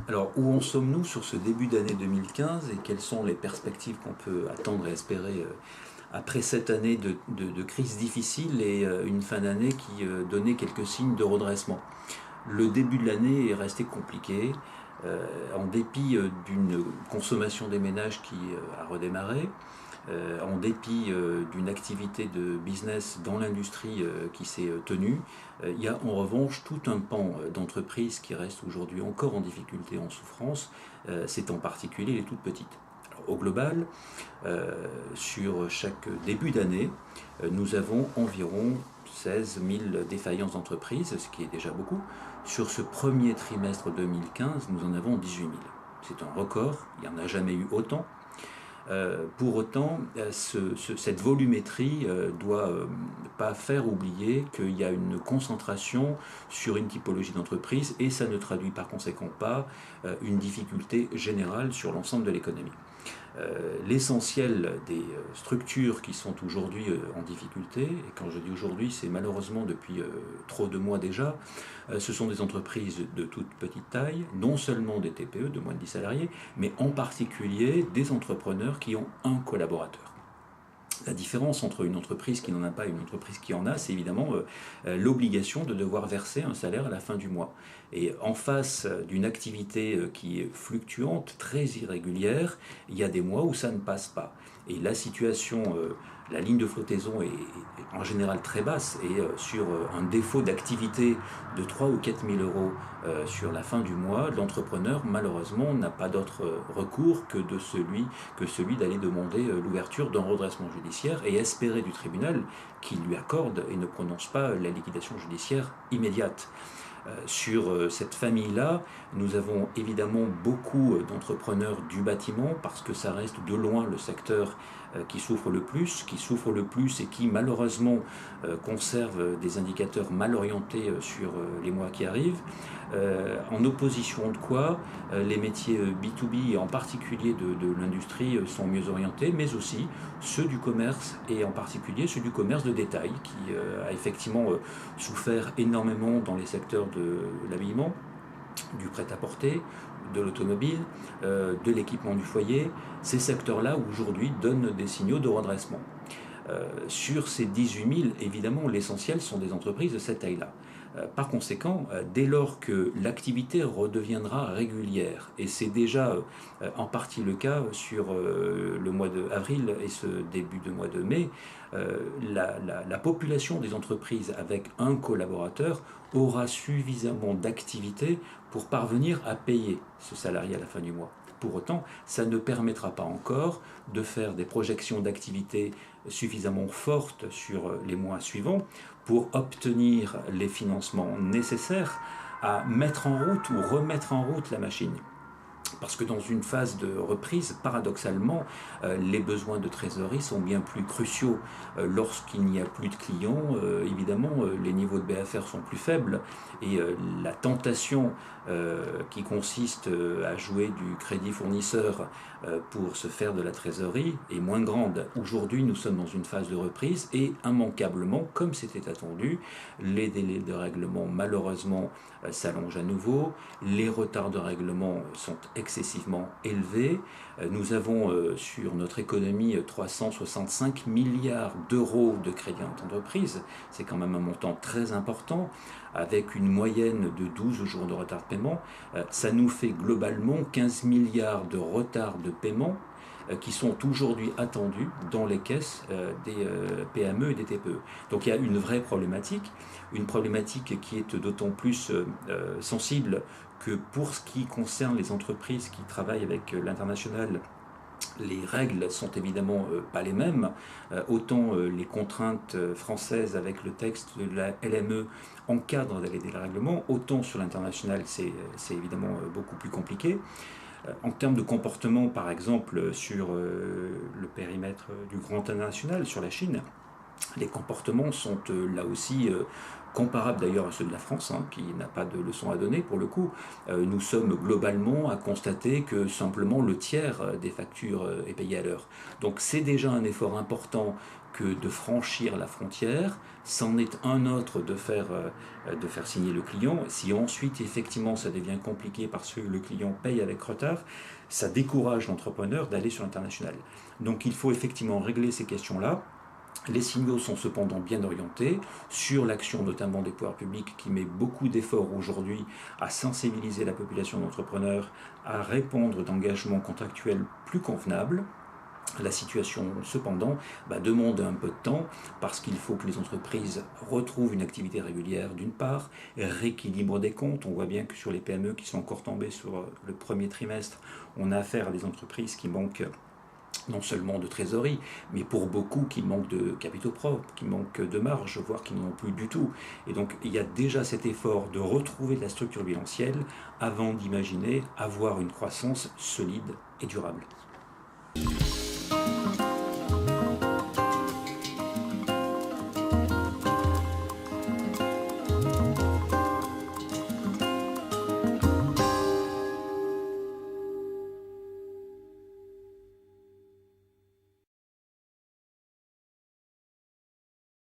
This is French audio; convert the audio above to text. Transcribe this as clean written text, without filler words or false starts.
Alors, où en sommes-nous sur ce début d'année 2015 et quelles sont les perspectives qu'on peut attendre et espérer après cette année de crise difficile et une fin d'année qui donnait quelques signes de redressement? Le début de l'année est resté compliqué, en dépit d'une consommation des ménages qui a redémarré, en dépit d'une activité de business dans l'industrie qui s'est tenue. Il y a en revanche tout un pan d'entreprises qui restent aujourd'hui encore en difficulté, en souffrance. C'est en particulier les toutes petites. Alors, au global, sur chaque début d'année, nous avons environ 16 000 défaillances d'entreprises, ce qui est déjà beaucoup. Sur ce premier trimestre 2015, nous en avons 18 000. C'est un record, il n'y en a jamais eu autant. Pour autant, cette volumétrie doit pas faire oublier qu'il y a une concentration sur une typologie d'entreprise et ça ne traduit par conséquent pas une difficulté générale sur l'ensemble de l'économie. L'essentiel des structures qui sont aujourd'hui en difficulté, et quand je dis aujourd'hui, c'est malheureusement depuis trop de mois déjà, ce sont des entreprises de toute petite taille, non seulement des TPE de moins de 10 salariés, mais en particulier des entrepreneurs qui ont un collaborateur. La différence entre une entreprise qui n'en a pas et une entreprise qui en a, c'est évidemment l'obligation de devoir verser un salaire à la fin du mois. Et en face d'une activité qui est fluctuante, très irrégulière, il y a des mois où ça ne passe pas. Et la situation, la ligne de flottaison est en général très basse et sur un défaut d'activité de 3 ou 4 000 euros sur la fin du mois, l'entrepreneur malheureusement n'a pas d'autre recours que celui d'aller demander l'ouverture d'un redressement judiciaire et espérer du tribunal qu'il lui accorde et ne prononce pas la liquidation judiciaire immédiate. Sur cette famille-là, nous avons évidemment beaucoup d'entrepreneurs du bâtiment parce que ça reste de loin le secteur qui souffre le plus et qui malheureusement conserve des indicateurs mal orientés sur les mois qui arrivent. En opposition de quoi, les métiers B2B et en particulier de l'industrie sont mieux orientés, mais aussi ceux du commerce et en particulier ceux du commerce de détail qui a effectivement souffert énormément dans les secteurs de l'habillement, du prêt-à-porter, de l'automobile, de l'équipement du foyer. Ces secteurs-là aujourd'hui donnent des signaux de redressement. Sur ces 18 000, évidemment, l'essentiel sont des entreprises de cette taille-là. Par conséquent, dès lors que l'activité redeviendra régulière, et c'est déjà en partie le cas sur le mois d'avril et ce début de mois de mai, la population des entreprises avec un collaborateur aura suffisamment d'activité pour parvenir à payer ce salarié à la fin du mois. Pour autant, ça ne permettra pas encore de faire des projections d'activité suffisamment fortes sur les mois suivants pour obtenir les financements nécessaires à mettre en route ou remettre en route la machine. Parce que dans une phase de reprise, paradoxalement, les besoins de trésorerie sont bien plus cruciaux. Lorsqu'il n'y a plus de clients, évidemment, les niveaux de BFR sont plus faibles et la tentation qui consiste à jouer du crédit fournisseur pour se faire de la trésorerie est moins grande. Aujourd'hui, nous sommes dans une phase de reprise et immanquablement, comme c'était attendu, les délais de règlement malheureusement s'allongent à nouveau, les retards de règlement sont excessivement élevés. Nous avons sur notre économie 365 milliards d'euros de crédit en entreprise, c'est quand même un montant très important, avec une moyenne de 12 jours de retard de paiement. Ça nous fait globalement 15 milliards de retard de paiement qui sont aujourd'hui attendus dans les caisses des PME et des TPE. Donc il y a une vraie problématique, une problématique qui est d'autant plus sensible que pour ce qui concerne les entreprises qui travaillent avec l'international, les règles sont évidemment pas les mêmes. Autant les contraintes françaises avec le texte de la LME encadrent les règlements, autant sur l'international c'est évidemment beaucoup plus compliqué. En termes de comportement, par exemple, sur le périmètre du grand international, sur la Chine, Les comportements sont là aussi comparables d'ailleurs à ceux de la France, hein, qui n'a pas de leçon à donner pour le coup. Nous sommes globalement à constater que simplement le tiers des factures est payé à l'heure. Donc c'est déjà un effort important que de franchir la frontière. C'en est un autre de faire signer le client. Si ensuite effectivement ça devient compliqué parce que le client paye avec retard, ça décourage l'entrepreneur d'aller sur l'international. Donc il faut effectivement régler ces questions-là. Les signaux sont cependant bien orientés sur l'action notamment des pouvoirs publics qui met beaucoup d'efforts aujourd'hui à sensibiliser la population d'entrepreneurs, à répondre d'engagements contractuels plus convenables. La situation, cependant, demande un peu de temps parce qu'il faut que les entreprises retrouvent une activité régulière d'une part, rééquilibrent des comptes. On voit bien que sur les PME qui sont encore tombées sur le premier trimestre, on a affaire à des entreprises qui manquent non seulement de trésorerie, mais pour beaucoup qui manquent de capitaux propres, qui manquent de marge, voire qui n'en ont plus du tout. Et donc il y a déjà cet effort de retrouver de la structure bilancielle avant d'imaginer avoir une croissance solide et durable.